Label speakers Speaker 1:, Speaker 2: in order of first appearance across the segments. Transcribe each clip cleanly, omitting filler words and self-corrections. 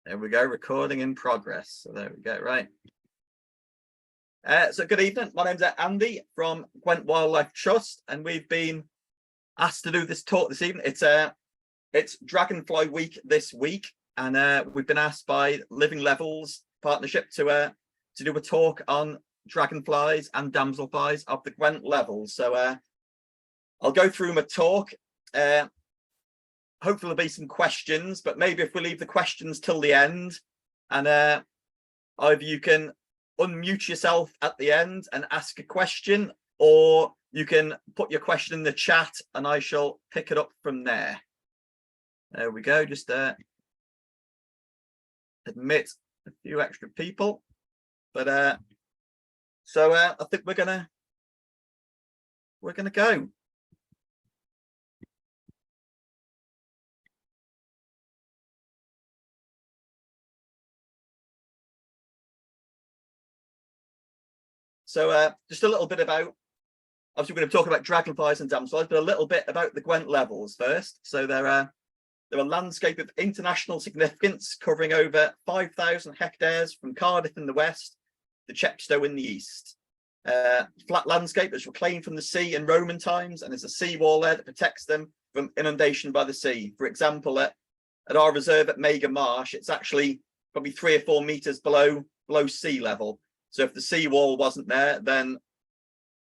Speaker 1: There we go, recording in progress. So there we go, right. So good evening, my name's Andy from Gwent Wildlife Trust, and we've been asked to do this talk this evening. It's Dragonfly Week this week, and we've been asked by Living Levels Partnership to do a talk on dragonflies and damselflies of the Gwent levels. So I'll go through my talk. Hopefully there'll be some questions, but maybe if we leave the questions till the end, and either you can unmute yourself at the end and ask a question, or you can put your question in the chat and I shall pick it up from there. There we go. Just admit a few extra people, but so I think we're gonna go. So just a little bit about, obviously we're going to talk about dragonflies and damselflies, but a little bit about the Gwent levels first. So they're a landscape of international significance covering over 5,000 hectares from Cardiff in the west to Chepstow in the east. Flat landscape that's reclaimed from the sea in Roman times, and there's a seawall there that protects them from inundation by the sea. For example, at our reserve at Mega Marsh, it's actually probably 3 or 4 meters below sea level. So if the seawall wasn't there, then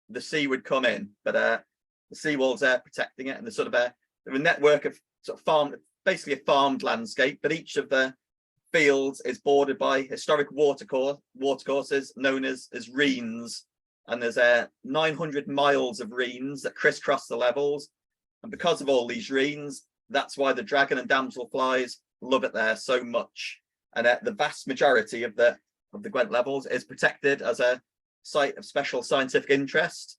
Speaker 1: the sea would come in. But the seawall's there protecting it, and there's sort of a network of sort of farmed, basically a farmed landscape. But each of the fields is bordered by historic watercourses known as reens, and there's 900 miles of reens that crisscross the levels. And because of all these reens, that's why the dragon and damselflies love it there so much. And the vast majority of the Gwent levels is protected as a site of special scientific interest.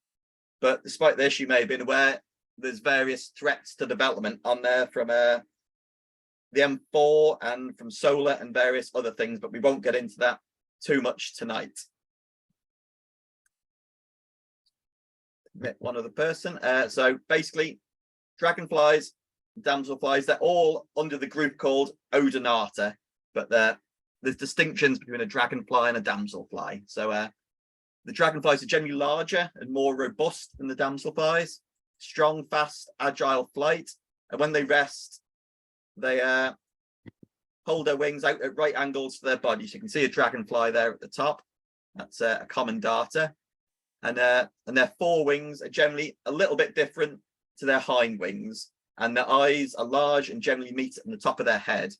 Speaker 1: But despite this, you may have been aware there's various threats to development on there from the M4 and from solar and various other things, but we won't get into that too much tonight. Admit one other person. So basically, dragonflies, damselflies, they're all under the group called Odonata, but there's distinctions between a dragonfly and a damselfly. So the dragonflies are generally larger and more robust than the damselflies. Strong, fast, agile flight. And when they rest, they hold their wings out at right angles to their body. So you can see a dragonfly there at the top. That's a common darter. And their forewings are generally a little bit different to their hind wings. And their eyes are large and generally meet at the top of their head.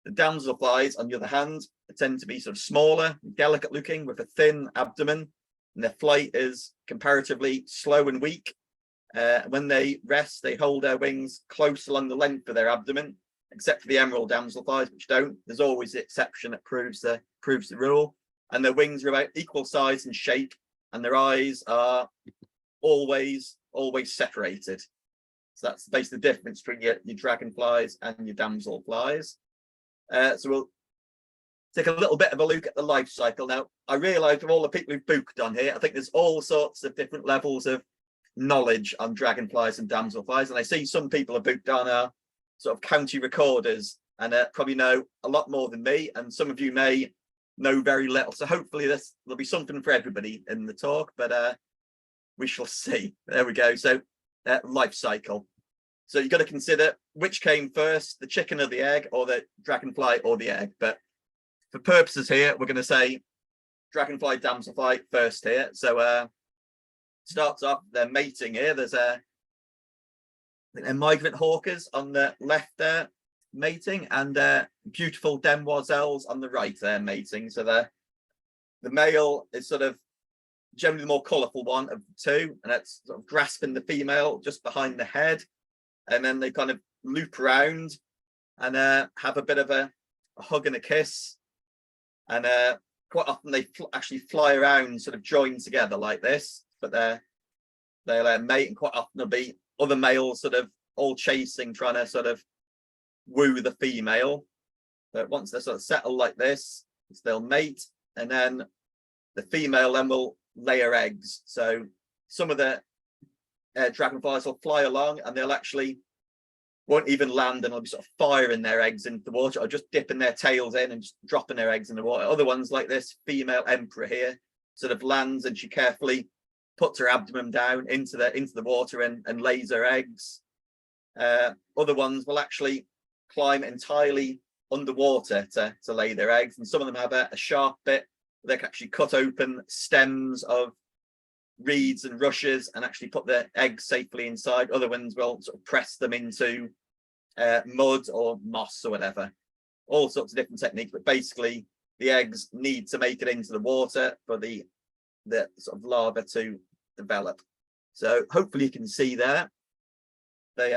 Speaker 1: The damselflies, on the other hand, tend to be sort of smaller, delicate looking with a thin abdomen, and their flight is comparatively slow and weak. When they rest, they hold their wings close along the length of their abdomen, except for the emerald damselflies, which don't. There's always the exception that proves the rule. And their wings are about equal size and shape, and their eyes are always separated. So that's basically the difference between your dragonflies and your damselflies. So we'll take a little bit of a look at the life cycle. Now, I realise of all the people who've booked on here, I think there's all sorts of different levels of knowledge on dragonflies and damselflies. And I see some people are booked on our sort of county recorders and probably know a lot more than me. And some of you may know very little. So hopefully there'll be something for everybody in the talk, but we shall see. There we go. So life cycle. So you've got to consider which came first, the chicken or the egg, or the dragonfly or the egg. But for purposes here, we're going to say dragonfly, damselfly first here. So starts off their mating here. There's migrant hawkers on the left there mating, and beautiful demoiselles on the right there mating. So the male is sort of generally the more colourful one of the two, and it's sort of grasping the female just behind the head. And then they kind of loop around and have a bit of a hug and a kiss. And quite often they actually fly around, sort of join together like this. But they'll mate, and quite often there'll be other males sort of all chasing, trying to sort of woo the female. But once they're sort of settled like this, they'll mate, and then the female then will lay her eggs. So some of the dragonflies will fly along, and they'll actually won't even land, and they'll be sort of firing their eggs into the water, or just dipping their tails in and just dropping their eggs in the water. Other ones, like this female emperor here, sort of lands and she carefully puts her abdomen down into the water and lays her eggs. Other ones will actually climb entirely underwater to lay their eggs, and some of them have a sharp bit. They can actually cut open stems of reeds and rushes and actually put their eggs safely inside. Other ones will sort of press them into mud or moss or whatever. All sorts of different techniques, but basically the eggs need to make it into the water for the sort of larva to develop. So hopefully you can see there they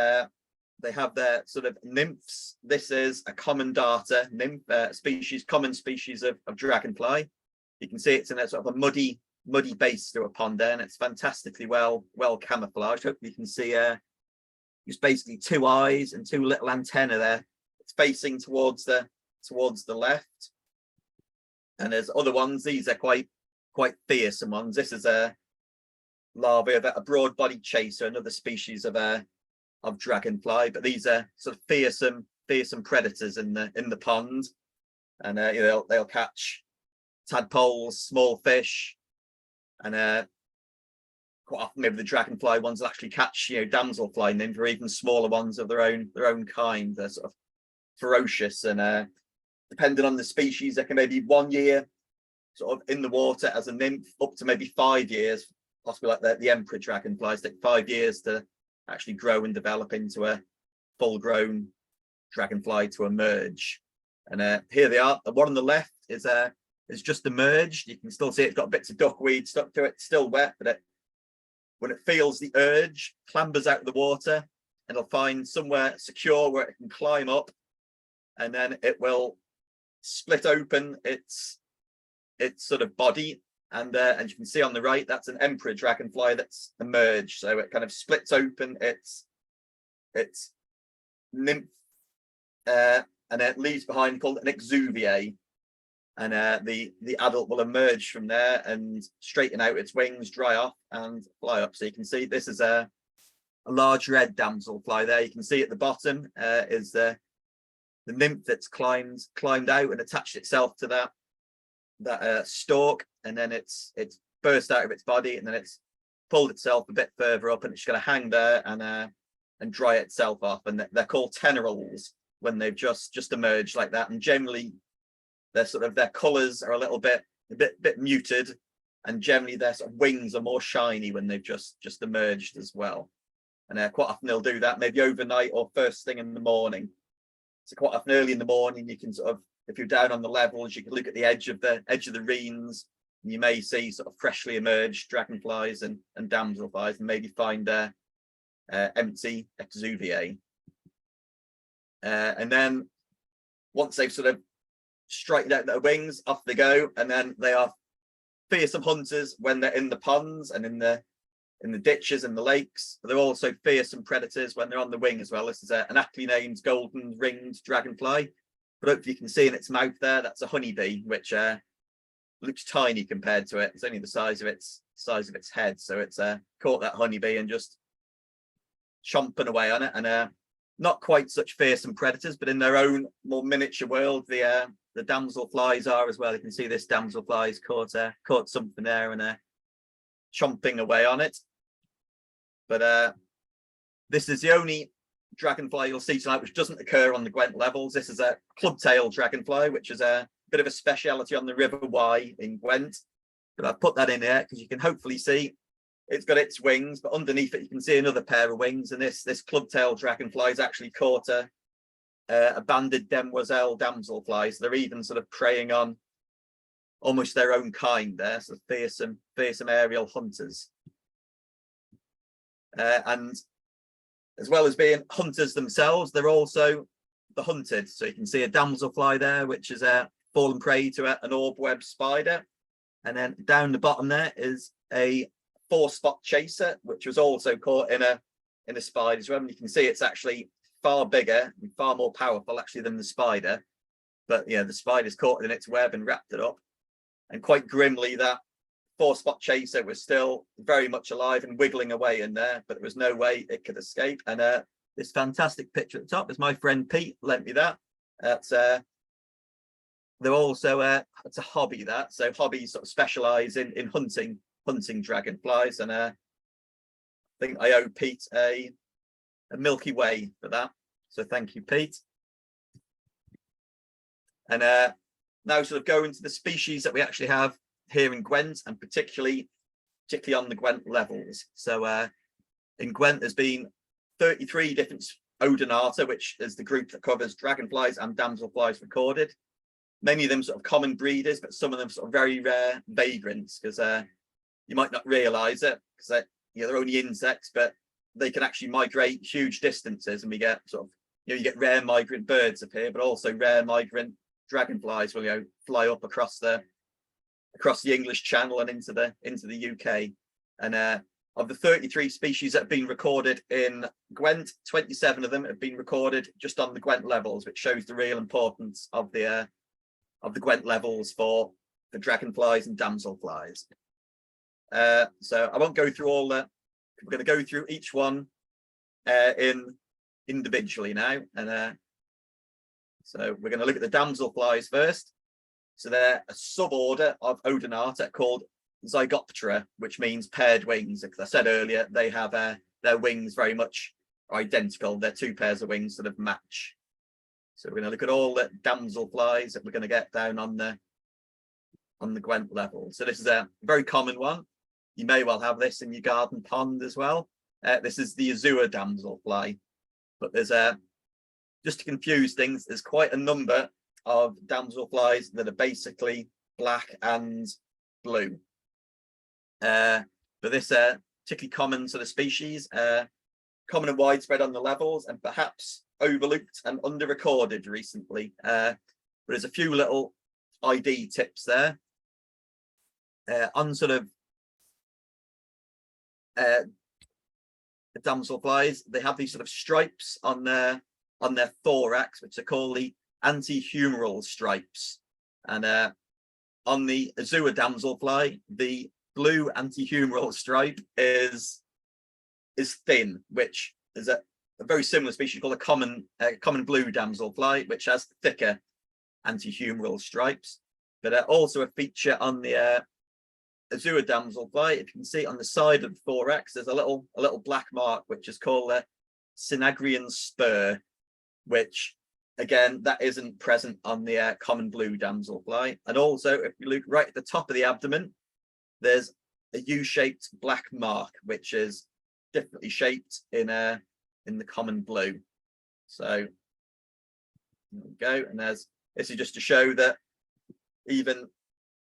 Speaker 1: have their sort of nymphs. This is a common darter nymph, common species of dragonfly. You can see it's in a sort of a muddy base through a pond there, and it's fantastically well camouflaged. Hopefully you can see it's basically two eyes and two little antennae there. It's facing towards the left. And there's other ones. These are quite fearsome ones. This is a larva of a broad-bodied chaser, another species of dragonfly, but these are sort of fearsome predators in the pond. And they'll catch tadpoles, small fish, and quite often maybe the dragonfly ones will actually catch damselfly nymph, or even smaller ones of their own kind. They're sort of ferocious, and depending on the species, they can maybe 1 year sort of in the water as a nymph, up to maybe 5 years, possibly like the emperor dragonflies take 5 years to actually grow and develop into a full-grown dragonfly to emerge. And here they are. The one on the left is just emerged. You can still see it's got bits of duckweed stuck to it, still wet, but when it feels the urge, clambers out of the water, and it'll find somewhere secure where it can climb up, and then it will split open its sort of body, and you can see on the right that's an emperor dragonfly that's emerged. So it kind of splits open its nymph, and it leaves behind called an exuviae. And the adult will emerge from there and straighten out its wings, dry off, and fly up. So you can see this is a large red damselfly there. You can see at the bottom is the nymph that's climbed out and attached itself to that stalk, and then it's burst out of its body, and then it's pulled itself a bit further up, and it's going to hang there and dry itself off. And they're called tenerals when they've just emerged like that. And generally, their colours are a bit muted, and generally their sort of wings are more shiny when they've just emerged as well. And quite often they'll do that maybe overnight or first thing in the morning. So quite often early in the morning, you can sort of, if you're down on the levels, you can look at the edge of the reens, and you may see sort of freshly emerged dragonflies and damselflies, and maybe find empty exuviae. And then once they've sort of straightened out their wings, off they go. And then they are fearsome hunters when they're in the ponds and in the ditches and the lakes. But they're also fearsome predators when they're on the wing as well. This is an aptly named golden ringed dragonfly, but hopefully you can see in its mouth there, that's a honeybee, which looks tiny compared to it. It's only the size of its head. So it's caught that honeybee and just chomping away on it. And not quite such fearsome predators, but in their own more miniature world, the damselflies are as well. You can see this damselfly's caught something there and chomping away on it. But this is the only dragonfly you'll see tonight which doesn't occur on the Gwent levels. This is a club-tailed dragonfly, which is a bit of a speciality on the River Wye in Gwent. But I've put that in here because you can hopefully see it's got its wings, but underneath it you can see another pair of wings, and this club-tailed dragonfly has actually caught a banded demoiselle damselflies. They're even sort of preying on almost their own kind there, so fearsome aerial hunters. And as well as being hunters themselves, they're also the hunted. So you can see a damselfly there, which is fallen prey to an orb web spider. And then down the bottom there is a 4-spot chaser, which was also caught in a spider's web. And you can see it's actually far bigger and far more powerful actually than the spider. But the spider's caught it in its web and wrapped it up. And quite grimly, that 4-spot chaser was still very much alive and wiggling away in there, but there was no way it could escape. And this fantastic picture at the top is my friend Pete lent me that. That's they're also it's a hobby that. So hobbies sort of specialize in hunting dragonflies, and I think I owe Pete a Milky Way for that. So thank you, Pete. And now sort of go into the species that we actually have here in Gwent, and particularly on the Gwent levels. So in Gwent, there's been 33 different Odonata, which is the group that covers dragonflies and damselflies recorded. Many of them sort of common breeders, but some of them sort of very rare vagrants, because you might not realize it, because they're only insects, but they can actually migrate huge distances, and we get sort of, you get rare migrant birds appear, but also rare migrant dragonflies will fly up across the English Channel and into the UK. And of the 33 species that have been recorded in Gwent, 27 of them have been recorded just on the Gwent levels, which shows the real importance of the Gwent levels for dragonflies and damselflies. So I won't go through all that. We're going to go through each one individually now, and so we're going to look at the damselflies first. So they're a suborder of Odonata called Zygoptera, which means paired wings. Because I said earlier, they have their wings very much identical. They're two pairs of wings sort of match. So we're going to look at all the damselflies that we're going to get down on the Gwent level. So this is a very common one. You may well have this in your garden pond as well. This is the azure damselfly, but there's just to confuse things, there's quite a number of damselflies that are basically black and blue. But this particularly common sort of species, common and widespread on the levels, and perhaps overlooked and under-recorded recently. But there's a few little ID tips there. On sort of the damselflies, they have these sort of stripes on their thorax, which are called the antihumeral stripes. And on the azure damselfly, the blue antihumeral stripe is thin, which is a very similar species called a common blue damselfly, which has thicker antihumeral stripes. But also a feature on the azure damselfly, if you can see on the side of the thorax, there's a little black mark, which is called a synagrian spur, which again, that isn't present on the common blue damselfly. And also, if you look right at the top of the abdomen, there's a U-shaped black mark, which is differently shaped in the common blue. So there we go. And this is just to show that even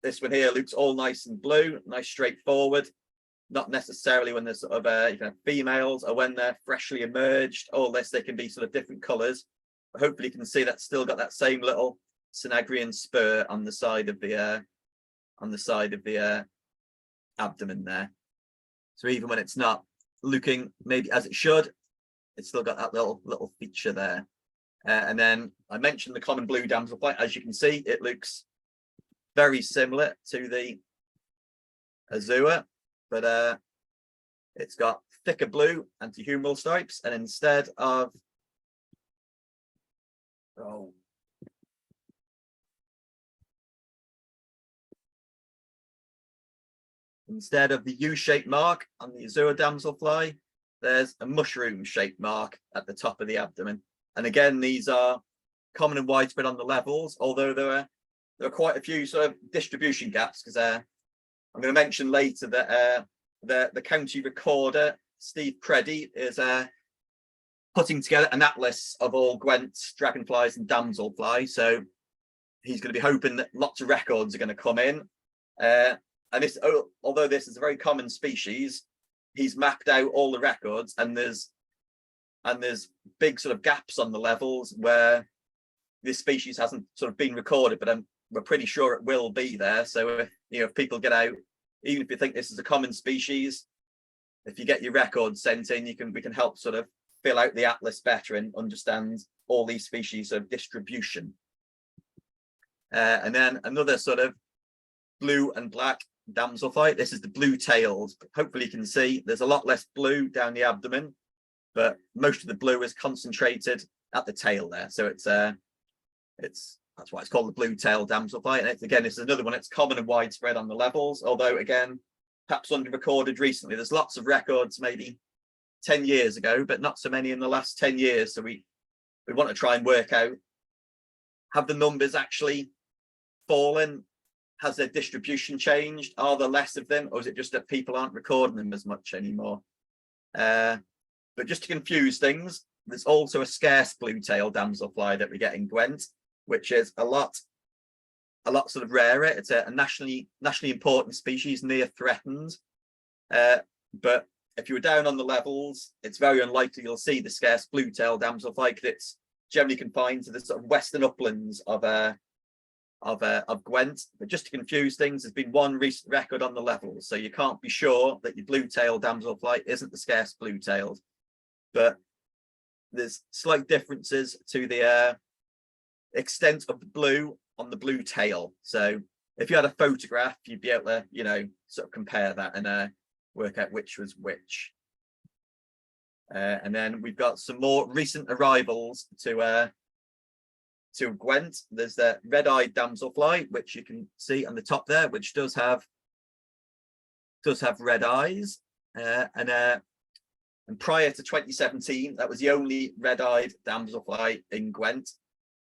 Speaker 1: this one here looks all nice and blue, nice straightforward. Not necessarily when they're sort of females, or when they're freshly emerged. All this, they can be sort of different colours. But hopefully you can see that's still got that same little synagrian spur on the side of the abdomen there. So even when it's not looking maybe as it should, it's still got that little feature there. And then I mentioned the common blue damselfly. As you can see, it looks very similar to the azure, but it's got thicker blue antihumeral stripes, and instead of the U-shaped mark on the azure damselfly, there's a mushroom-shaped mark at the top of the abdomen. And again, these are common and widespread on the levels, although there are quite a few sort of distribution gaps, because I'm going to mention later that the county recorder, Steve Preddy, is putting together an atlas of all Gwent dragonflies and damselflies. So he's going to be hoping that lots of records are going to come in. And this, although this is a very common species, he's mapped out all the records, and there's big sort of gaps on the levels where this species hasn't sort of been recorded, but we're pretty sure it will be there. So if people get out, even if you think this is a common species, if you get your records sent in, we can help sort of fill out the atlas better and understand all these species of distribution. And then another sort of blue and black damselfly. This is the blue tails. Hopefully you can see there's a lot less blue down the abdomen. but most of the blue is concentrated at the tail there. So that's why it's called the blue-tailed damselfly. And again, this is another one. It's common and widespread on the levels, although again, perhaps under-recorded recently. There's lots of records maybe 10 years ago, but not so many in the last 10 years. So we want to try and work out, have the numbers actually fallen? Has their distribution changed? Are there less of them? Or is it just that people aren't recording them as much anymore? But just to confuse things, there's also a scarce blue-tailed damselfly that we get in Gwent, which is a lot sort of rarer. It's a nationally important species, near threatened. But if you were down on the levels, it's very unlikely you'll see the scarce blue-tailed damselfly, because it's generally confined to the sort of western uplands of Gwent. But just to confuse things, there's been one recent record on the levels, so you can't be sure that your blue-tailed damselfly isn't the scarce blue-tailed. But there's slight differences to the extent of the blue on the blue tail. So if you had a photograph, you'd be able to, sort of compare that and work out which was which. And then we've got some more recent arrivals to Gwent. There's the red-eyed damselfly, which you can see on the top there, which does have red eyes. And prior to 2017, that was the only red-eyed damselfly in Gwent.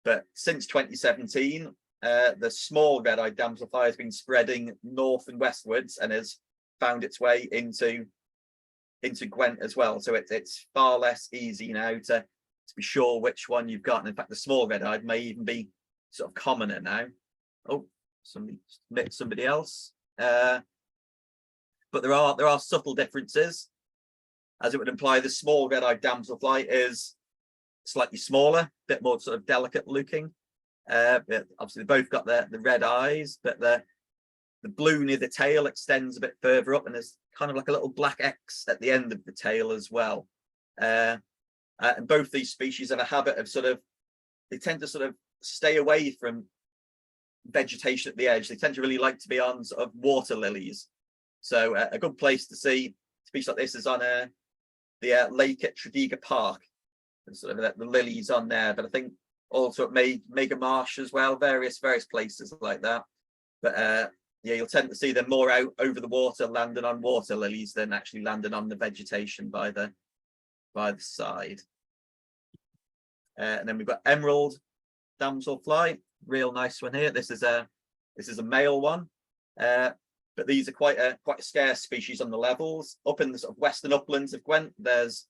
Speaker 1: But since 2017, the small red-eyed damselfly has been spreading north and westwards and has found its way into Gwent as well. So it's far less easy now to be sure which one you've got. And in fact, the small red-eyed may even be sort of commoner now. Oh, somebody else. But there are subtle differences. As it would imply, the small red-eyed damselfly is slightly smaller, a bit more sort of delicate looking. But obviously, they both got the red eyes, but the blue near the tail extends a bit further up, and there's kind of like a little black X at the end of the tail as well. And both these species have a habit of they tend to sort of stay away from vegetation at the edge. They tend to really like to be on sort of water lilies. So a good place to see species like this is on the lake at Tredegar Park. And sort of the lilies on there, but I think also at Mega Marsh as well, various places like that. But yeah, you'll tend to see them more out over the water, landing on water lilies, than actually landing on the vegetation by the side. And then we've got emerald damselfly, real nice one here. This is a male one, but these are quite a scarce species on the levels. Up in the sort of western uplands of Gwent, there's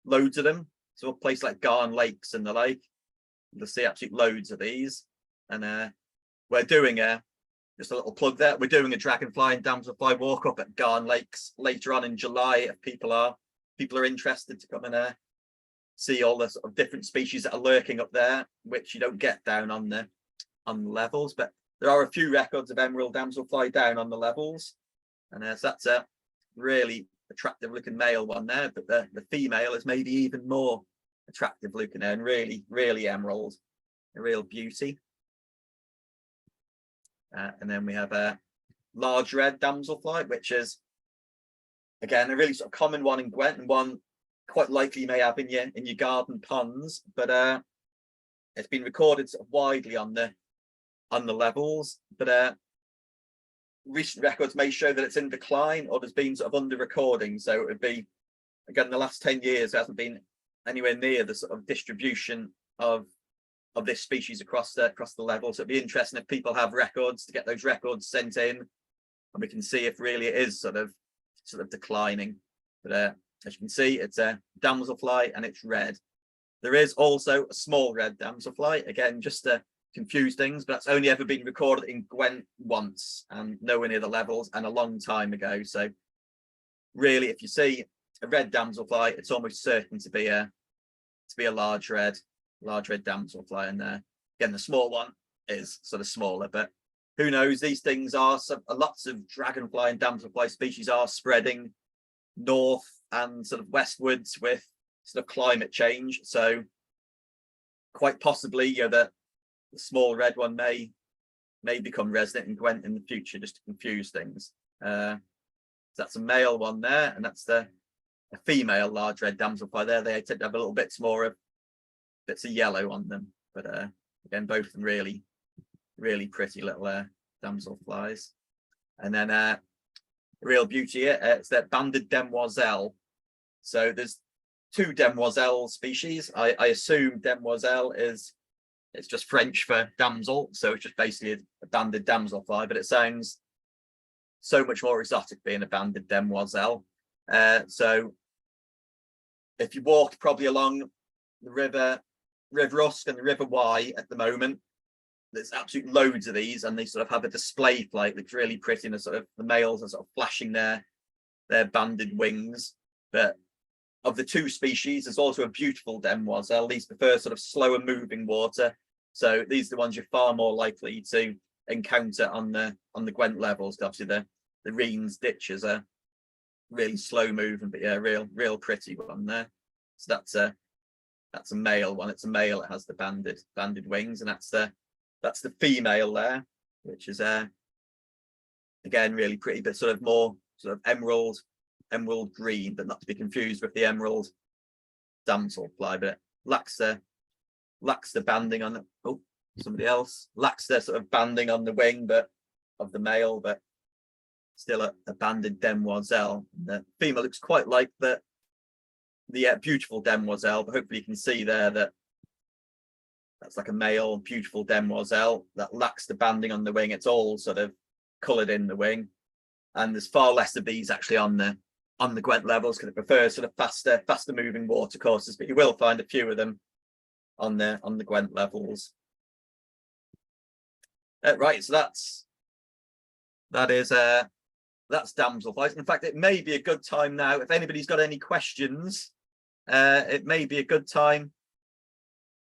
Speaker 1: loads of them. So a place like Garn Lakes and the like, you'll see absolute loads of these. And we're doing just a little plug there. We're doing a dragonfly and damselfly walk up at Garn Lakes later on in July. If people are interested to come and see all the sort of different species that are lurking up there, which you don't get down on the levels. But there are a few records of emerald damselfly down on the levels, and so that's a really attractive looking male one there. But the female is maybe even more attractive looking there, and really emerald, a real beauty. And then we have a large red damselfly, which is again a really sort of common one in Gwent, and one quite likely you may have in your garden ponds. But it's been recorded sort of widely on the levels. But recent records may show that it's in decline, or there's been sort of under recording. So it would be, again, the last 10 years there hasn't been anywhere near the sort of distribution of this species across the level. So it'd be interesting if people have records to get those records sent in, and we can see if really it is sort of declining. But as you can see, it's a damselfly and it's red. There is also a small red damselfly, again, just to confuse things, but that's only ever been recorded in Gwent once, and nowhere near the levels, and a long time ago. So really, if you see a red damselfly, it's almost certain to be a large red damselfly. And again, the small one is sort of smaller, but who knows? These things are lots of dragonfly and damselfly species are spreading north and sort of westwards with sort of climate change. So quite possibly, the small red one may become resident in Gwent in the future, just to confuse things. So that's a male one there, and that's the a female large red damselfly there. They tend to have a little bits more of bits of yellow on them, but again, both of them really pretty little damselflies. And then real beauty here, it's that banded demoiselle. So there's 2 demoiselle species. I assume demoiselle it's just French for damsel, so it's just basically a banded damselfly, but it sounds so much more exotic being a banded demoiselle. So if you walked probably along the River Usk and the River Wye at the moment, there's absolutely loads of these, and they sort of have a display flight that's really pretty, and the males are sort of flashing their banded wings. But of the 2 species, there's also a beautiful demoiselle. These prefer sort of slower moving water, so these are the ones you're far more likely to encounter on the Gwent levels. Obviously the Reens ditches are really slow moving, but yeah, real pretty one there. So that's a male one. It's a male. It has the banded wings, and that's the female there, which is again really pretty, but sort of more sort of emerald green, but not to be confused with the emerald damselfly. But it lacks the banding on the lacks the sort of banding on the wing, but of the male, but still a banded demoiselle. The female looks quite like the beautiful demoiselle, but hopefully you can see there that that's like a male beautiful demoiselle that lacks the banding on the wing. It's all sort of coloured in the wing, and there's far less of these actually on the Gwent levels because it prefers sort of faster moving water courses, but you will find a few of them on the Gwent levels. Right, so that's damselflies. In fact, it may be a good time now, if anybody's got any questions, it may be a good time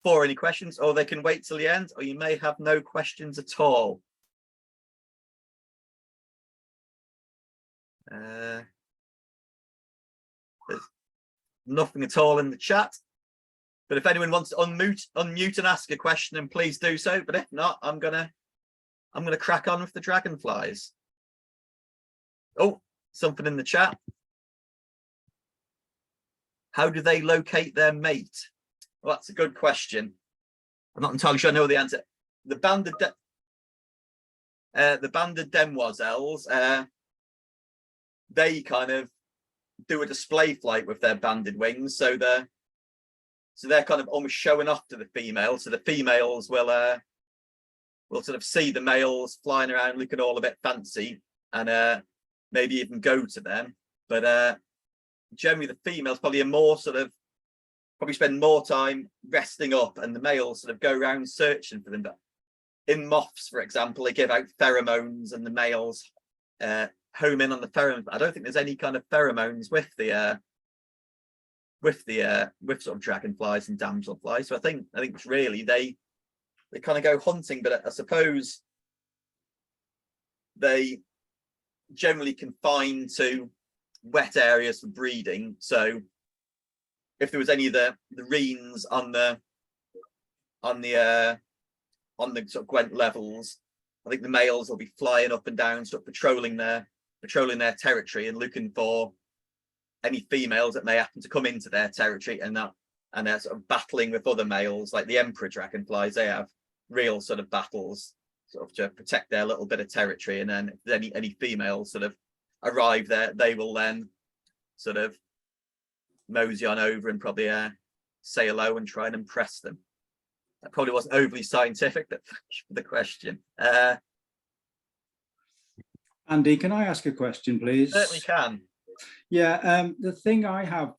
Speaker 1: for any questions, or they can wait till the end, or you may have no questions at all. There's nothing at all in the chat, but if anyone wants to unmute and ask a question, then please do so. But if not, I'm gonna crack on with the dragonflies. Oh, something in the chat. How do they locate their mate? Well, that's a good question. I'm not entirely sure I know the answer. The banded demoiselles, they kind of do a display flight with their banded wings, so they're kind of almost showing off to the female. So the females will sort of see the males flying around looking all a bit fancy, and maybe even go to them. But generally the females probably spend more time resting up, and the males sort of go around searching for them. But in moths, for example, they give out pheromones, and the males home in on the pheromones. I don't think there's any kind of pheromones with sort of dragonflies and damselflies. So I think it's really they kind of go hunting, but I suppose they generally confine to wet areas for breeding. So if there was any of the Reens on the sort of Gwent levels, I think the males will be flying up and down, sort of patrolling their territory and looking for any females that may happen to come into their territory, and they're sort of battling with other males, like the emperor dragonflies. They have real sort of battles sort of to protect their little bit of territory, and then if any females sort of arrive there, they will then sort of mosey on over and probably say hello and try and impress them. That probably wasn't overly scientific, but thanks for the question.
Speaker 2: Andy, can I ask a question, please?
Speaker 1: Certainly can.
Speaker 2: Yeah, the thing I have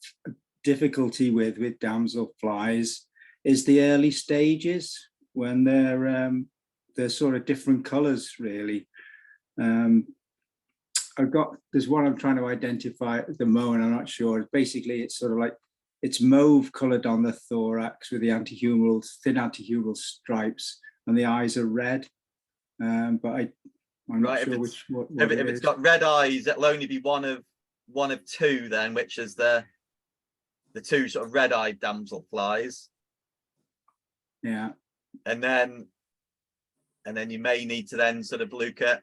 Speaker 2: difficulty with damselflies is the early stages when they're sort of different colours, really. There's one I'm trying to identify at the moment. I'm not sure. Basically, it's sort of like it's mauve coloured on the thorax with the thin antihumeral stripes, and the eyes are red. But I'm not sure if
Speaker 1: it's got red eyes, it'll only be one of two then, which is the two sort of red-eyed damselflies.
Speaker 2: Yeah.
Speaker 1: And then you may need to then sort of look at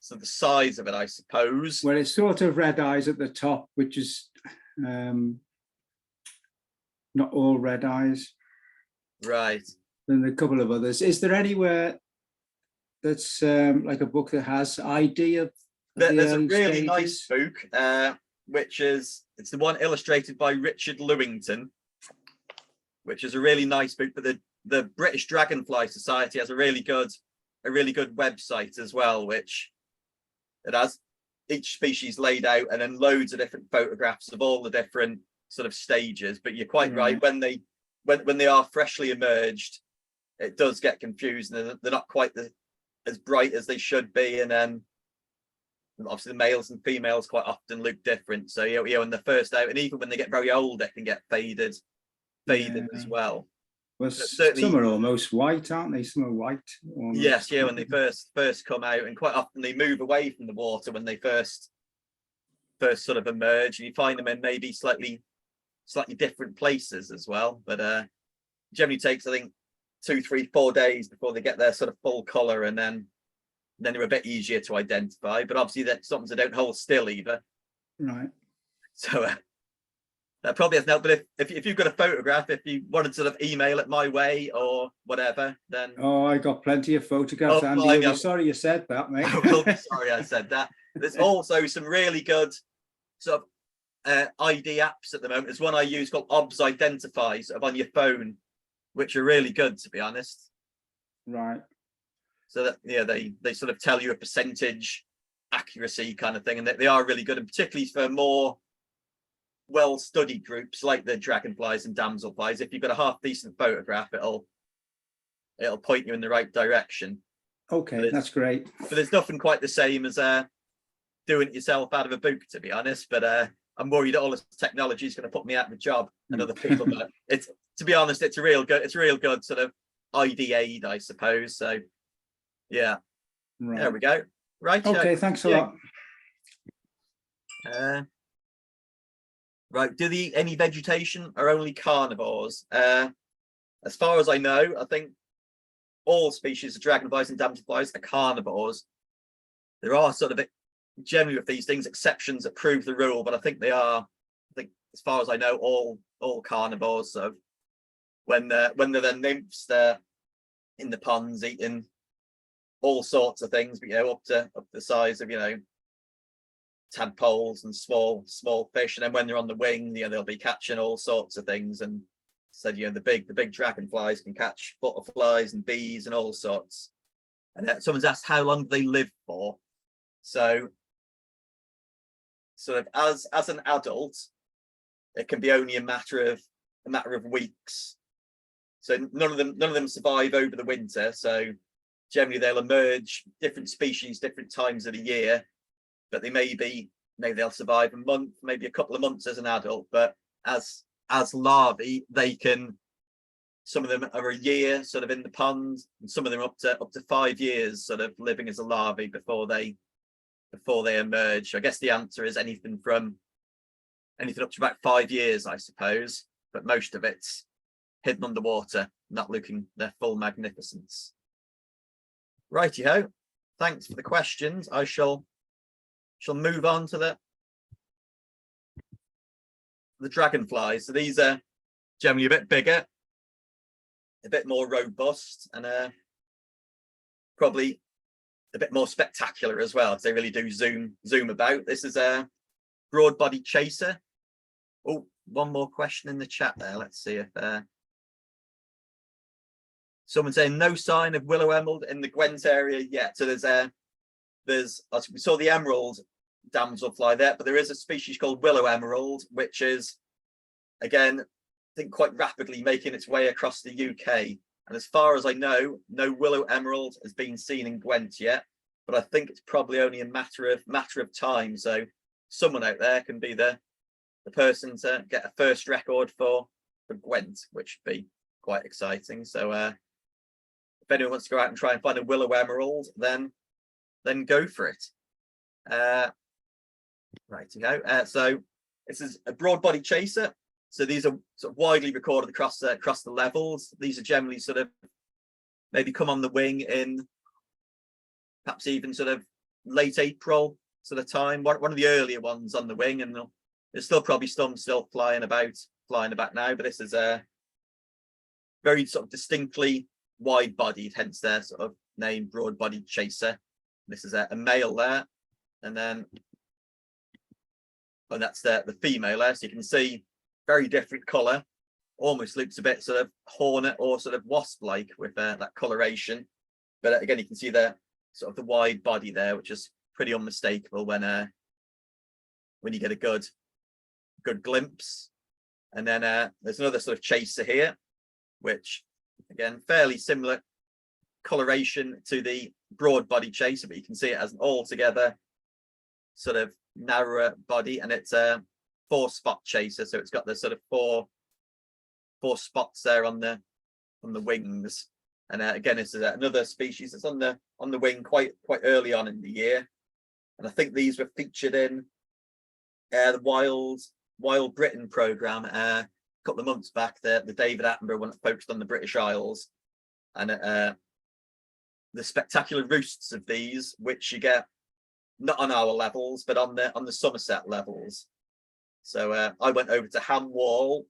Speaker 1: so the size of it, I suppose.
Speaker 2: Well, it's sort of red eyes at the top, which is not all red eyes.
Speaker 1: Right.
Speaker 2: And a couple of others. Is there anywhere that's like a book that has ID of
Speaker 1: There's a
Speaker 2: early
Speaker 1: really nice
Speaker 2: stages?
Speaker 1: book, which is, it's the one illustrated by Richard Lewington, which is a really nice book. But the British Dragonfly Society has a really good website as well, which it has each species laid out and then loads of different photographs of all the different sort of stages. But you're quite right, when they are freshly emerged, it does get confusing, and they're not quite as bright as they should be, and then obviously the males and females quite often look different. So when they're first out, and even when they get very old, they can get faded as well.
Speaker 2: Well, some are almost white, aren't they? Some are white. Almost.
Speaker 1: Yes, when they first come out, and quite often they move away from the water when they first sort of emerge, and you find them in maybe slightly different places as well. But generally takes, I think, 2, 3, 4 days before they get their sort of full colour, and then they're a bit easier to identify. But obviously that's something they don't hold still either.
Speaker 2: Right.
Speaker 1: So that probably hasn't helped. But if you've got a photograph, if you wanted to sort of email it my way or whatever, then
Speaker 2: I got plenty of photographs, Andy. I'm sorry you said that, mate.
Speaker 1: Sorry I said that. There's also some really good sort of ID apps at the moment. There's one I use called OBS Identify, sort of on your phone, which are really good, to be honest.
Speaker 2: Right.
Speaker 1: So that they sort of tell you a percentage accuracy kind of thing, and they are really good, and particularly for more well-studied groups like the Dragonflies and Damselflies. If you've got a half decent photograph, it'll point you in the right direction.
Speaker 2: Okay, that's great.
Speaker 1: But there's nothing quite the same as doing it yourself out of a book, to be honest. But I'm worried that all this technology is going to put me out of a job and other people. But to be honest, it's a real good sort of ID aid, I suppose. So yeah, right. There we go. Right.
Speaker 2: Okay, thanks a lot.
Speaker 1: Right. Do any vegetation or only carnivores? As far as I know, I think all species of dragonflies and damselflies are carnivores. There are sort of generally with these things exceptions that prove the rule, but I think as far as I know, all carnivores. So when they're nymphs, they're in the ponds eating all sorts of things, but up to the size of tadpoles and small fish, and then when they're on the wing, they'll be catching all sorts of things. And said the big dragonflies can catch butterflies and bees and all sorts. And someone's asked how long do they live for. So sort of as an adult, it can be only a matter of weeks. So none of them survive over the winter. So generally they'll emerge different species different times of the year, but maybe they'll survive a month, maybe a couple of months as an adult. But as larvae, some of them are a year sort of in the pond, and some of them up to 5 years sort of living as a larvae before they emerge. I guess the answer is anything up to about 5 years, I suppose, but most of it's hidden underwater, not looking their full magnificence. Righty-ho, thanks for the questions. I shall move on to the dragonflies. So these are generally a bit bigger, a bit more robust, and probably a bit more spectacular as well, because they really do zoom about. This is a broad-bodied chaser. Oh, one more question in the chat there. Let's see if someone's saying no sign of willow emerald in the Gwent area yet. So we saw the emerald damselfly there, but there is a species called willow emerald, which is again, I think, quite rapidly making its way across the UK. And as far as I know, no willow emerald has been seen in Gwent yet, but I think it's probably only a matter of time. So someone out there can be the person to get a first record for Gwent, which would be quite exciting. So if anyone wants to go out and try and find a willow emerald, then go for it. Right to go. So this is a broad-body chaser. So these are sort of widely recorded across the levels. These are generally sort of maybe come on the wing in perhaps even sort of late April sort of time. One of the earlier ones on the wing, and there's still probably some still flying about now. But this is a very sort of distinctly wide-bodied, hence their sort of name, broad-bodied chaser. This is a male there, and that's the female there. So you can see very different colour. Almost looks a bit sort of hornet or sort of wasp-like with that coloration. But again, you can see the sort of the wide body there, which is pretty unmistakable when you get a good glimpse. And then there's another sort of chaser here, which again fairly similar coloration to the broad body chaser, but you can see it as an altogether sort of narrower body, and it's a 4-spot chaser, so it's got the sort of four spots there on the wings. And again, this is another species that's on the wing quite early on in the year, and I think these were featured in the Wild Britain programme a couple of months back, the David Attenborough one that focused on the British Isles, and the spectacular roosts of these, which you get not on our levels but on the Somerset levels. So I went over to Ham Wall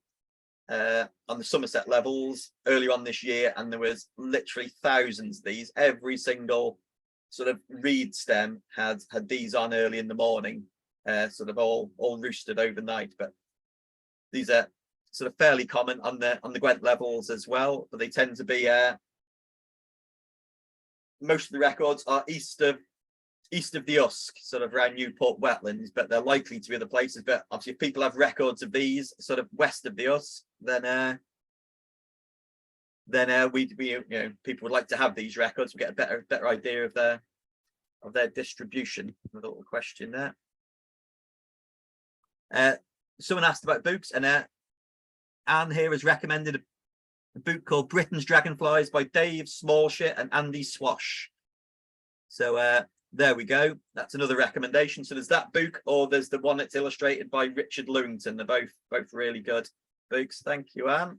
Speaker 1: on the Somerset levels earlier on this year, and there was literally thousands of these. Every single sort of reed stem had these on early in the morning, sort of all roosted overnight. But these are sort of fairly common on the Gwent levels as well, but they tend to be most of the records are east of the Usk, sort of around Newport wetlands, but they're likely to be other places. But obviously if people have records of these sort of west of the Usk, then we people would like to have these records. We get a better idea of their distribution. A little question there. Someone asked about books, and Anne here has recommended a book called Britain's Dragonflies by Dave Smallshit and Andy Swash. So there we go. That's another recommendation. So there's that book, or there's the one that's illustrated by Richard Lewington. They're both really good books. Thank you, Anne.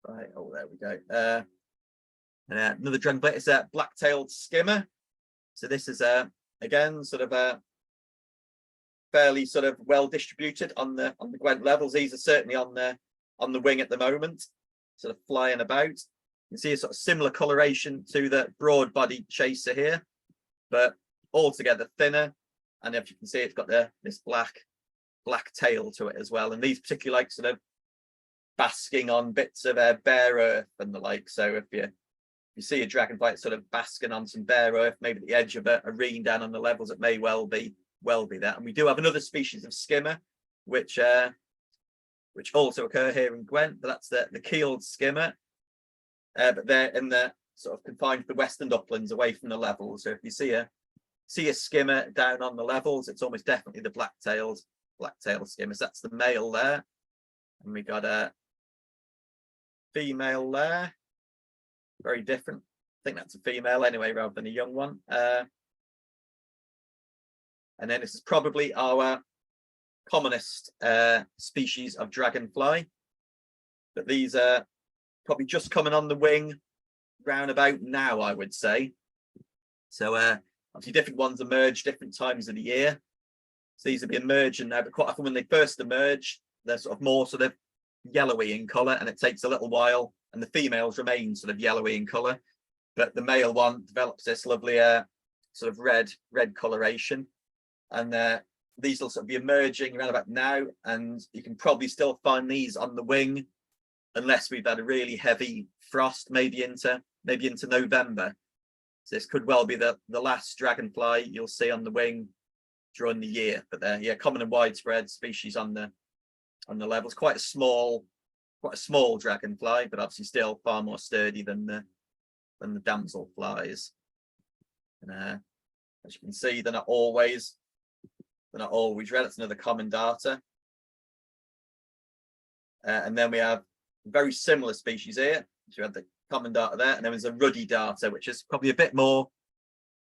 Speaker 1: Right. Oh, there we go. Another dragonfly is a black-tailed skimmer. So this is again sort of a fairly sort of well distributed on the Gwent levels. These are certainly on the wing at the moment, sort of flying about. You can see a sort of similar coloration to the broad bodied chaser here, but altogether thinner. And if you can see, it's got this black tail to it as well. And these particularly like sort of basking on bits of bare earth and the like. So if you see a dragonfly sort of basking on some bare earth, maybe at the edge of a ravine down on the levels, it may well be that. And we do have another species of skimmer, which also occur here in Gwent, but that's the keeled skimmer. But they're in the sort of confined to the western uplands away from the levels. So if you see a skimmer down on the levels, it's almost definitely the black-tailed skimmer. So that's the male there, and we got a female there. Very different. I think that's a female anyway, rather than a young one. And then this is probably our commonest species of dragonfly. But these are probably just coming on the wing round about now, I would say. So obviously different ones emerge different times of the year. So these will be emerging now, but quite often when they first emerge, they're sort of more sort of yellowy in colour, and it takes a little while, and the females remain sort of yellowy in colour, but the male one develops this lovely sort of red coloration. And these will sort of be emerging around about now, and you can probably still find these on the wing unless we've had a really heavy frost, maybe into November. So this could well be the last dragonfly you'll see on the wing during the year. But they're common and widespread species on the levels. Quite a small dragonfly, but obviously still far more sturdy than the damselflies. And as you can see, they're not always red. It's another common darter. And then we have very similar species here. So we have the common darter there, and then there's a ruddy darter, which is probably a bit more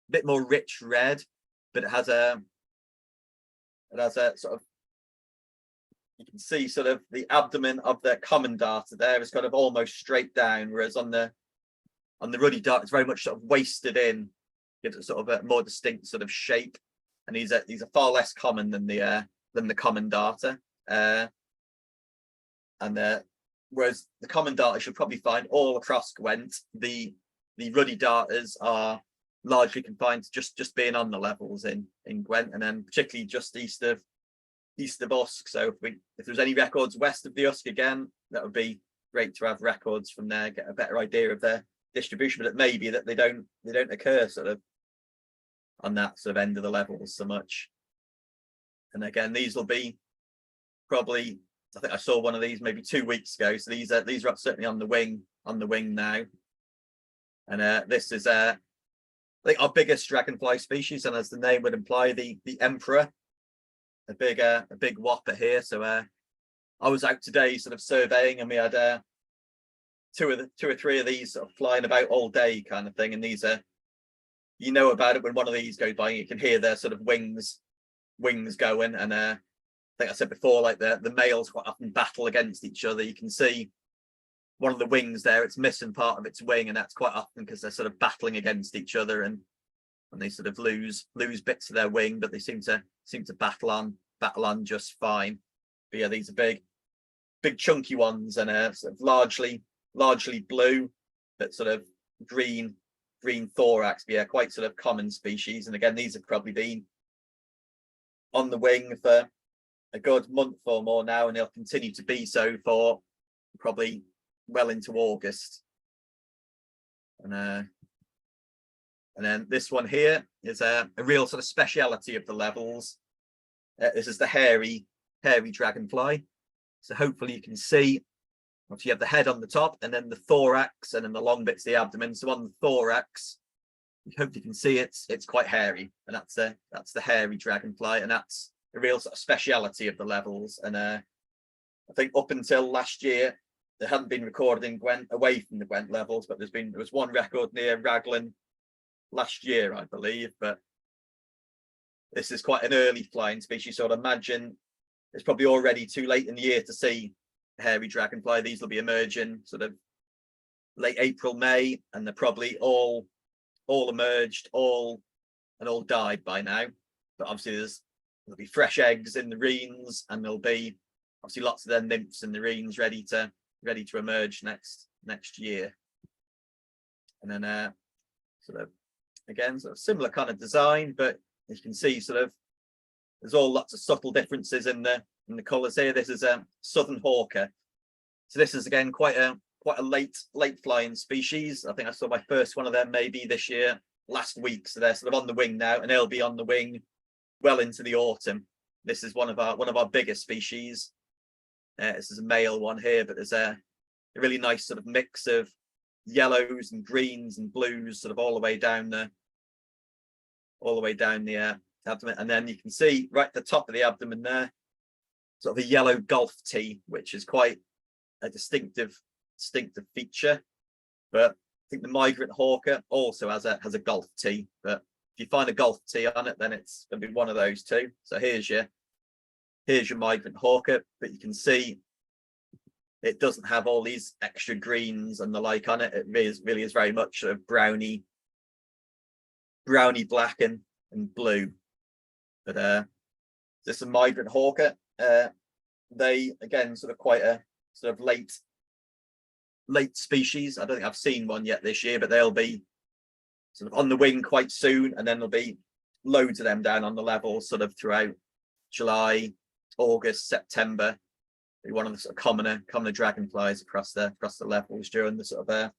Speaker 1: rich red, but it has a sort of you can see sort of the abdomen of the common darter there is kind of almost straight down, whereas on the ruddy dart it's very much sort of wasted in, gives it sort of a more distinct sort of shape. And these are far less common than the common darter. Whereas the common darters you'll probably find all across Gwent, the ruddy darters are largely confined to just being on the levels in Gwent, and then particularly just east of Usk. So if there's any records west of the Usk, again, that would be great to have records from there, get a better idea of their distribution. But it may be that they don't occur sort of on that sort of end of the levels so much. And again, these will be probably, I think I saw one of these maybe 2 weeks ago. So these are certainly on the wing now. And this is I think our biggest dragonfly species, and as the name would imply, the emperor, a big whopper here. So I was out today sort of surveying, and we had two or three of these sort of flying about all day kind of thing. And these are, you know about it when one of these goes by, you can hear their sort of wings going. And I think I said before, like the males quite often battle against each other. You can see one of the wings there, it's missing part of its wing, and that's quite often because they're sort of battling against each other, and they sort of lose bits of their wing, but they seem to battle on just fine. But yeah, these are big chunky ones, and sort of largely blue, but sort of green thorax. But yeah, quite sort of common species. And again, these have probably been on the wing for a good month or more now, and they'll continue to be so for probably well into August. And then this one here is a real sort of speciality of the levels. This is the hairy dragonfly. So hopefully you can see, obviously you have the head on the top, and then the thorax, and then the long bits of the abdomen. So on the thorax, you hope you can see it's quite hairy, and that's the hairy dragonfly, and that's a real sort of speciality of the levels. And I think up until last year, there hadn't been recorded in Gwent away from the Gwent levels, but there was one record near Raglan last year, I believe. But this is quite an early flying species, so I'd imagine it's probably already too late in the year to see hairy dragonfly. These will be emerging sort of late April, May, and they're probably all emerged, all died by now. But obviously there'll be fresh eggs in the reens, and there'll be obviously lots of their nymphs in the reens ready to emerge next year. And then sort of again sort of similar kind of design, but as you can see, sort of there's all lots of subtle differences in the colours here. This is a southern hawker. So this is again quite a late flying species. I think I saw my first one of them maybe last week. So they're sort of on the wing now, and they'll be on the wing well into the autumn. This is one of our biggest species. This is a male one here, but there's a really nice sort of mix of yellows and greens and blues sort of all the way down the abdomen. And then you can see right at the top of the abdomen there, sort of a yellow golf tee, which is quite a distinctive feature. But I think the migrant hawker also has a golf tee, but if you find a golf tee on it, then it's going to be one of those two. So here's your migrant hawker, but you can see it doesn't have all these extra greens and the like on it. It really is very much sort of browny black and blue. But this is a migrant hawker. They again sort of quite a sort of late species. I don't think I've seen one yet this year, but they'll be sort of on the wing quite soon, and then there'll be loads of them down on the level sort of throughout July, August, September. Be one of the sort of commoner dragonflies across the levels during the sort of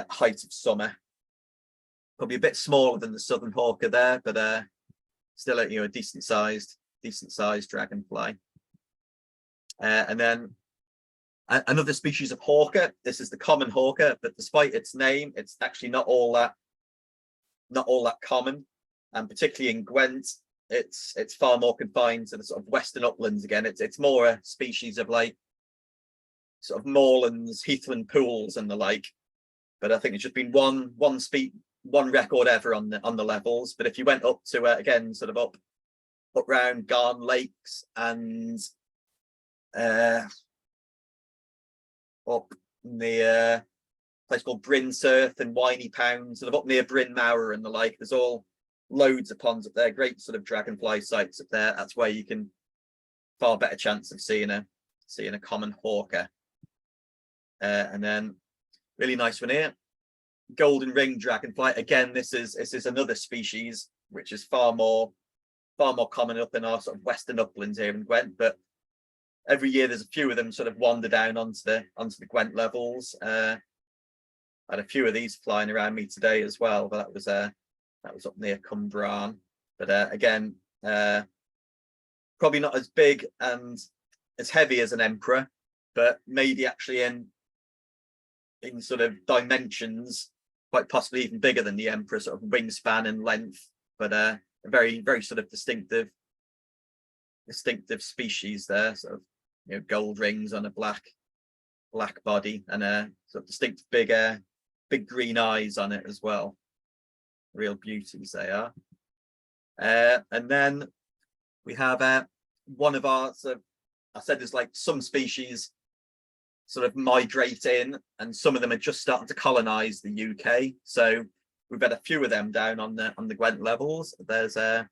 Speaker 1: height of summer. Probably a bit smaller than the southern hawker there, but still a decent sized dragonfly. And then another species of hawker. This is the common hawker, but despite its name, it's actually not all that common, and particularly in Gwent, it's far more confined to the sort of western uplands. Again, it's more a species of like sort of moorlands, heathland pools and the like. But I think it's just been one record ever on the levels. But if you went up to again sort of up up round Garn Lakes and up near a place called Bryn Surth and Winey Pound, sort of up near Bryn Mawr and the like. There's all loads of ponds up there, great sort of dragonfly sites up there. That's where you can far better chance of seeing a common hawker. And then really nice one here, golden ring dragonfly. Again, this is another species which is far more common up in our sort of western uplands here in Gwent, but every year there's a few of them sort of wander down onto the Gwent levels. I had a few of these flying around me today as well, but that was up near Cumbraen. But again, probably not as big and as heavy as an emperor, but maybe actually in sort of dimensions quite possibly even bigger than the emperor, sort of wingspan and length. But a very, very sort of distinctive species there, sort of, you know, gold rings on a black body, and a sort of distinct big green eyes on it as well. Real beauties they are. And then we have one of our sort of, I said there's like some species sort of migrate in, and some of them are just starting to colonize the UK. So we've had a few of them down on the Gwent levels. There's a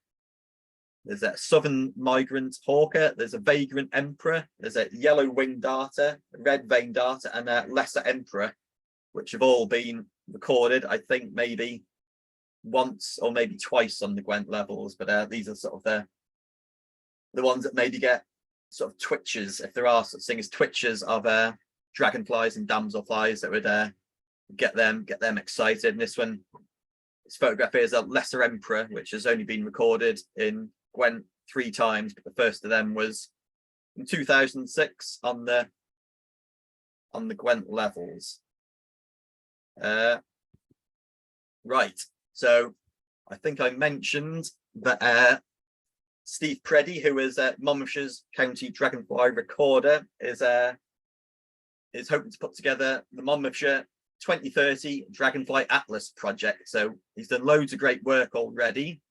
Speaker 1: southern migrant hawker, there's a vagrant emperor, there's a yellow winged darter, a red veined darter, and a lesser emperor, which have all been recorded, I think maybe once or maybe twice on the Gwent levels. But these are sort of the ones that maybe get sort of twitches, if there are such thing as twitches of dragonflies and damselflies that would get them excited. And this one, this photograph here is a lesser emperor, which has only been recorded in Gwent 3 times, but the first of them was in 2006 on the Gwent levels. Right, so I think I mentioned that Steve Preddy, who is Monmouthshire's county dragonfly recorder, is hoping to put together the Monmouthshire 2030 Dragonfly Atlas project. So he's done loads of great work already,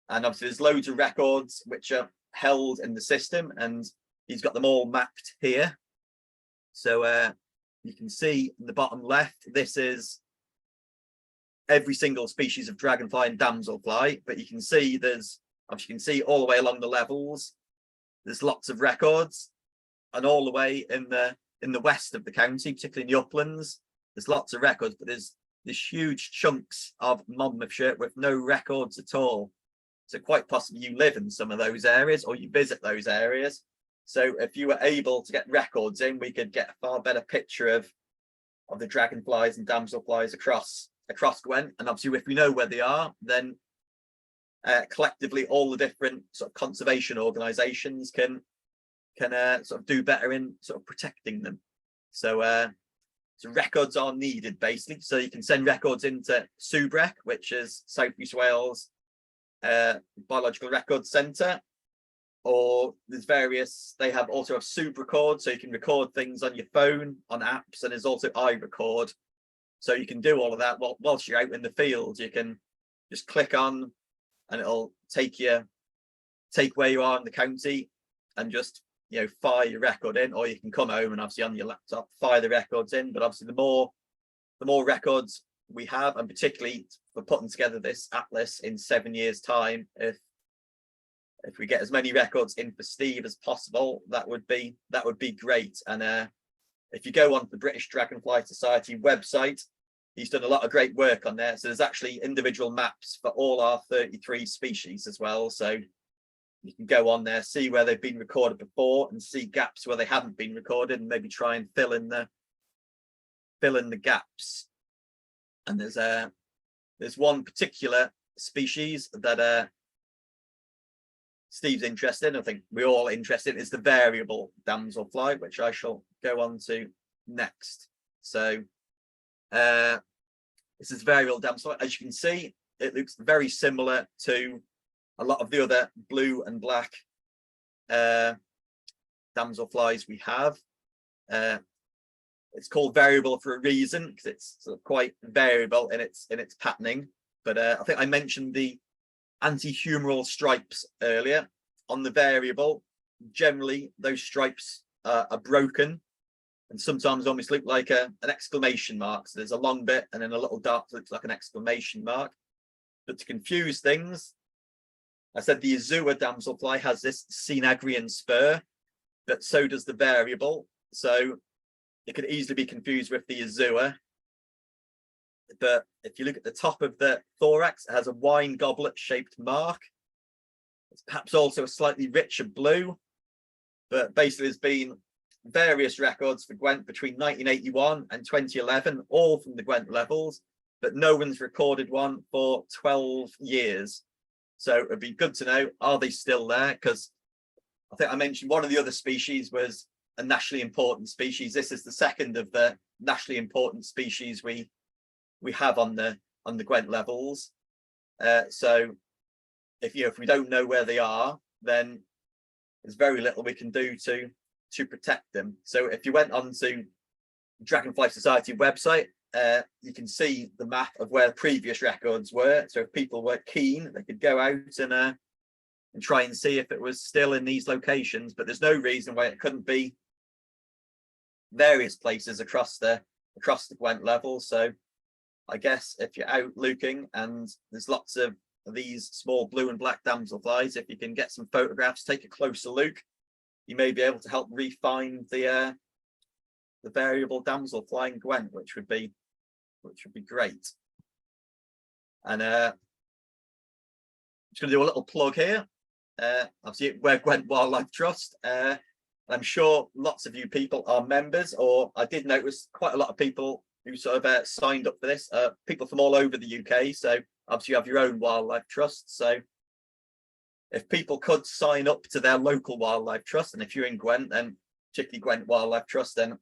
Speaker 1: and obviously there's loads of records which are held in the system, and he's got them all mapped here. So you can see in the bottom left, this is every single species of dragonfly and damselfly, but you can see there's, obviously you can see all the way along the levels, there's lots of records, and all the way in the west of the county, particularly in the uplands, there's lots of records, but there's huge chunks of Monmouthshire with no records at all. So quite possibly you live in some of those areas or you visit those areas. So if you were able to get records in, we could get a far better picture of the dragonflies and damselflies across Gwent. And obviously if we know where they are, then collectively all the different sort of conservation organizations can sort of do better in sort of protecting them. So so records are needed basically. So you can send records into Subrec, which is South East Wales Biological Records Centre, or there's various, they also have SubRecord, so you can record things on your phone, on apps, and there's also iRecord. So you can do all of that whilst you're out in the field. You can just click on and it'll take where you are in the county and just, you know, fire your record in, or you can come home and obviously on your laptop fire the records in. But obviously the more records we have, and particularly for putting together this atlas in 7 years time, if we get as many records in for Steve as possible, that would be great. And if you go on the British Dragonfly Society website, he's done a lot of great work on there. So there's actually individual maps for all our 33 species as well. So you can go on there, see where they've been recorded before, and see gaps where they haven't been recorded, and maybe try and fill in the gaps. And there's one particular species that Steve's interested in, I think we're all interested in, is the variable damselfly, which I shall go on to next. So this is variable damselfly. As you can see, it looks very similar to a lot of the other blue and black damselflies we have. It's called variable for a reason, because it's sort of quite variable in its patterning. But I think I mentioned the anti-humeral stripes earlier. on the variable, generally those stripes are broken and sometimes almost look like an exclamation mark. So there's a long bit and then a little dot that looks like an exclamation mark. But to confuse things, I said the Azure damselfly has this Synagrian spur, but so does the variable. So it could easily be confused with the Azure. But if you look at the top of the thorax, it has a wine goblet shaped mark. It's perhaps also a slightly richer blue. But basically there's been various records for Gwent between 1981 and 2011, all from the Gwent levels, but no one's recorded one for 12 years. So it'd be good to know, are they still there? Because I think I mentioned one of the other species was a nationally important species. This is the second of the nationally important species we have on the Gwent levels. So if we don't know where they are, then there's very little we can do to protect them. So if you went on to Dragonfly Society website, you can see the map of where previous records were. So if people were keen, they could go out and try and see if it was still in these locations. But there's no reason why it couldn't be various places across the Gwent level. So I guess if you're out looking and there's lots of these small blue and black damselflies, if you can get some photographs, take a closer look, you may be able to help refine the variable damselfly in Gwent, which would be great. And I'm just going to do a little plug here. Obviously, we're Gwent Wildlife Trust. I'm sure lots of you people are members, or I did notice quite a lot of people who sort of signed up for this, people from all over the UK. So obviously you have your own wildlife trust. So if people could sign up to their local wildlife trust, and if you're in Gwent, then particularly Gwent Wildlife Trust, then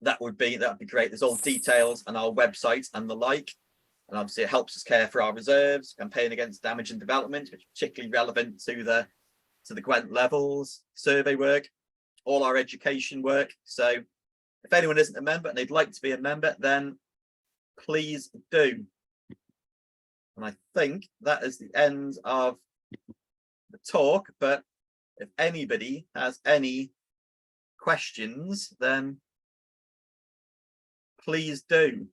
Speaker 1: that would be great. There's all details on our website and the like. And obviously it helps us care for our reserves, campaign against damage and development, which is particularly relevant to the Gwent levels, survey work, all our education work. So if anyone isn't a member and they'd like to be a member, then please do. And I think that is the end of the talk, but if anybody has any questions, then please do.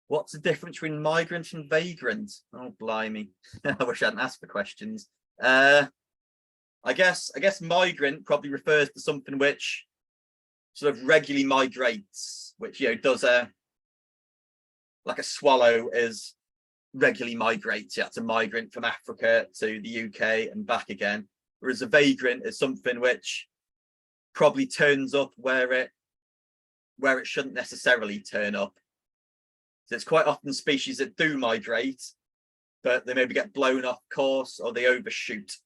Speaker 1: What's the difference between migrant and vagrant? Oh, blimey. I wish I hadn't asked for questions. I guess migrant probably refers to something which sort of regularly migrates, which does like a swallow is regularly migrates. It's a migrant from Africa to the UK and back again. Whereas a vagrant is something which probably turns up where it shouldn't necessarily turn up. So it's quite often species that do migrate, but they maybe get blown off course or they overshoot.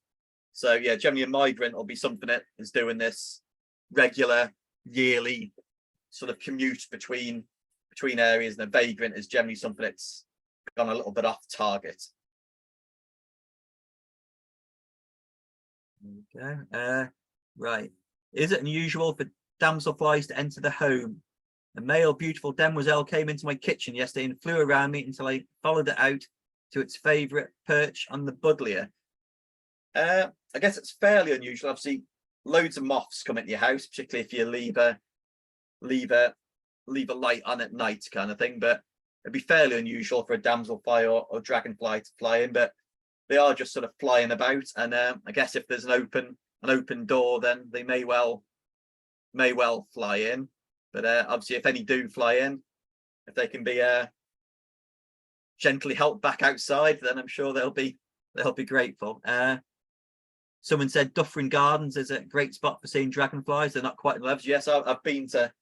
Speaker 1: So yeah, generally a migrant will be something that is doing this regular, yearly sort of commute between areas, and a vagrant is generally something that's gone a little bit off target. Okay. Right. Is it unusual for damselflies to enter the home? A male beautiful demoiselle came into my kitchen yesterday and flew around me until I followed it out to its favourite perch on the buddleia. I guess it's fairly unusual. Obviously, loads of moths come into your house, particularly if you leave a light on at night, kind of thing. But it'd be fairly unusual for a damselfly or dragonfly to fly in. But they are just sort of flying about, and I guess if there's an open door, then they may well fly in. But obviously, if any do fly in, if they can be gently helped back outside, then I'm sure they'll be grateful. Someone said Dufferin Gardens is a great spot for seeing dragonflies. They're not quite in levels. Yes, I've been to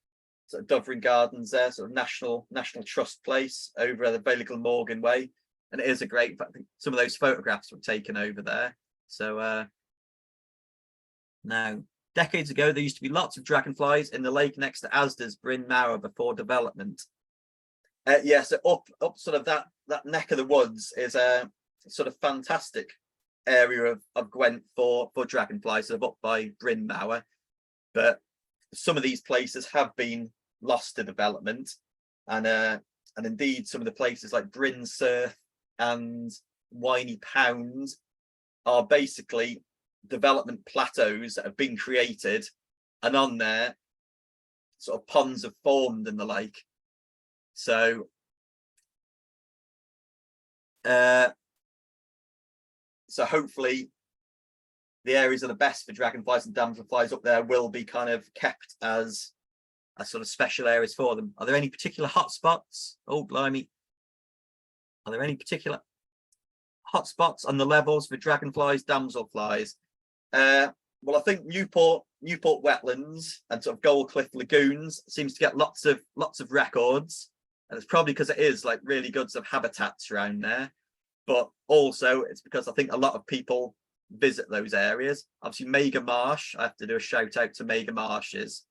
Speaker 1: sort of Dufferin Gardens there, sort of national trust place over the Bailey Morgan way, and it is a great. I think some of those photographs were taken over there. So now, decades ago, there used to be lots of dragonflies in the lake next to Asda's Bryn Mawr before development. Yeah, so up sort of that neck of the woods is a sort of fantastic area of Gwent for dragonflies, sort of up by Bryn Mawr. But some of these places have been lost to development, and indeed some of the places like Bryn Surf and Winey Pound are basically development plateaus that have been created, and on there sort of ponds have formed and the like. So so hopefully the areas that are best for dragonflies and damselflies up there will be kind of kept as sort of special areas for them. Are there any particular hotspots? Oh, blimey. Are there any particular hotspots on the levels for dragonflies, damselflies? Well, I think Newport wetlands and sort of Gold Cliff lagoons seems to get lots of records, and it's probably because it is like really good sort of habitats around there, but also it's because I think a lot of people visit those areas. Obviously Mega Marsh, I have to do a shout out to Mega Marshes.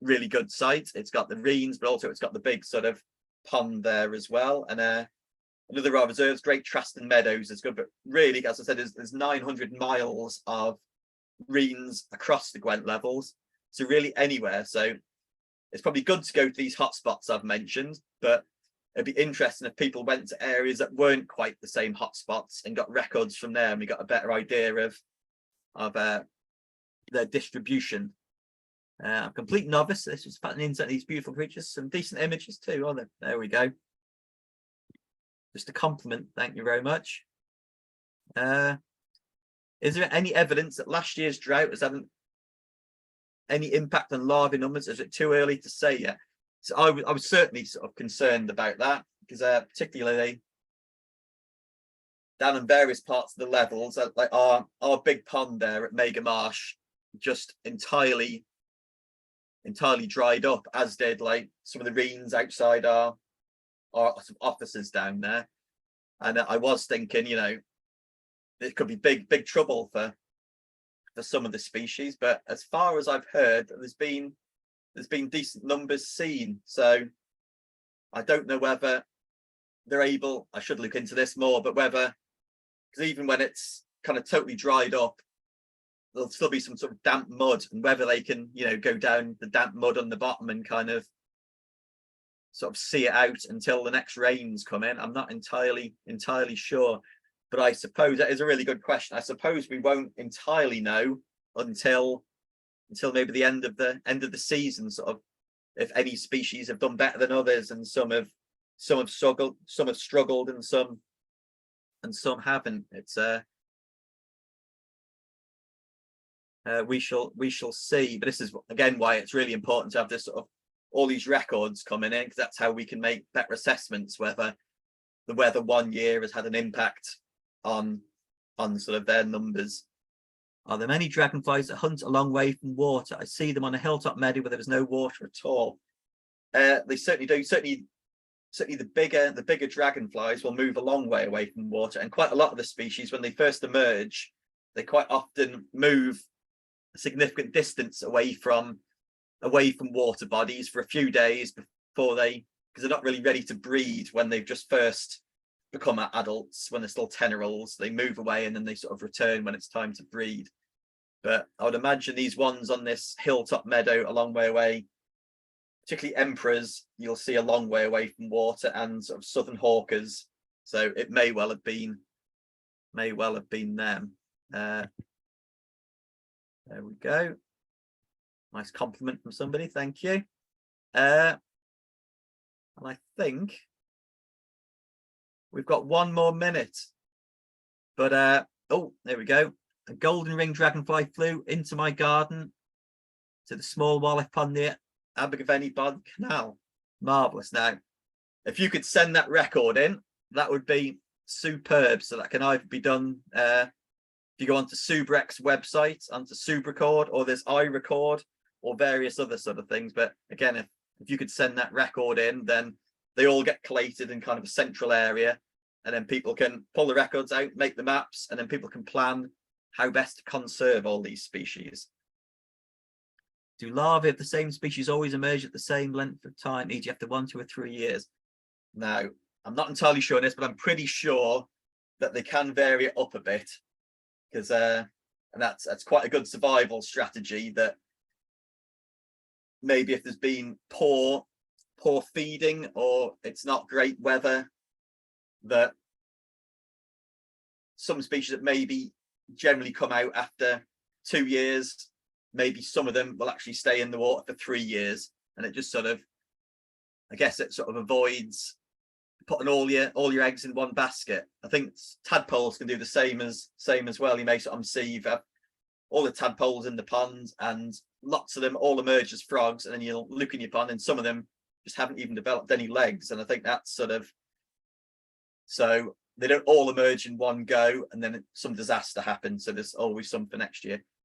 Speaker 1: Really good site. It's got the reeds, but also it's got the big sort of pond there as well, and another of our reserves, Great Traston Meadows, is good, but really, as I said, there's 900 miles of reens across the Gwent levels, so really anywhere. So it's probably good to go to these hotspots I've mentioned, but it'd be interesting if people went to areas that weren't quite the same hotspots and got records from there, and we got a better idea of their distribution. I'm a complete novice. This was patting into these beautiful creatures, some decent images too. Oh, there we go. Just a compliment, thank you very much. Is there any evidence that last year's drought has had any impact on larvae numbers? Is it too early to say yet? So I was certainly sort of concerned about that, because particularly down in various parts of the levels, like our big pond there at Mega Marsh just entirely dried up, as did like some of the reens outside our offices down there. And I was thinking, you know, it could be big trouble for some of the species, but as far as I've heard, there's been decent numbers seen. So I don't know whether they're able, I should look into this more, but whether, because even when it's kind of totally dried up, there'll still be some sort of damp mud, and whether they can, you know, go down the damp mud on the bottom and kind of sort of see it out until the next rains come in. I'm not entirely sure, but I suppose that is a really good question. I suppose we won't entirely know until maybe the end of the season, sort of, if any species have done better than others, and some have struggled, and some haven't. It's we shall see. But this is again why it's really important to have this sort of all these records coming in, because that's how we can make better assessments whether the weather one year has had an impact on sort of their numbers. Are there many dragonflies that hunt a long way from water? I see them on a hilltop meadow where there is no water at all. They certainly do. Certainly the bigger dragonflies will move a long way away from water, and quite a lot of the species, when they first emerge, they quite often move a significant distance away from water bodies for a few days before because they're not really ready to breed when they've just first become adults. When they're still tenerals, they move away and then they sort of return when it's time to breed. But I would imagine these ones on this hilltop meadow a long way away, particularly emperors, you'll see a long way away from water, and sort of southern hawkers. So it may well have been them. There we go. Nice compliment from somebody, thank you. And I think we've got one more minute, but oh, there we go. A golden ring dragonfly flew into my garden to the small wallach pond near Abergavenny Bog Canal. Marvelous. Now, if you could send that record in, that would be superb. So that can either be done if you go onto Subrec's website, onto Subrecord, or there's iRecord, or various other sort of things. But again, if you could send that record in, then they all get collated in kind of a central area, and then people can pull the records out, make the maps, and then people can plan how best to conserve all these species. Do larvae of the same species always emerge at the same length of time, e.g. after 1, 2 or 3 years? Now, I'm not entirely sure on this, but I'm pretty sure that they can vary it up a bit, because and that's quite a good survival strategy, that maybe if there's been poor feeding or it's not great weather, that some species that maybe generally come out after 2 years, maybe some of them will actually stay in the water for 3 years, and it just sort of, I guess it sort of avoids putting all your eggs in one basket. I think tadpoles can do the same as well. You may sometimes see you've had all the tadpoles in the pond and lots of them all emerge as frogs, and then you'll look in your pond and some of them just haven't even developed any legs. And I think that's sort of, so they don't all emerge in one go and then some disaster happens, so there's always some for next year.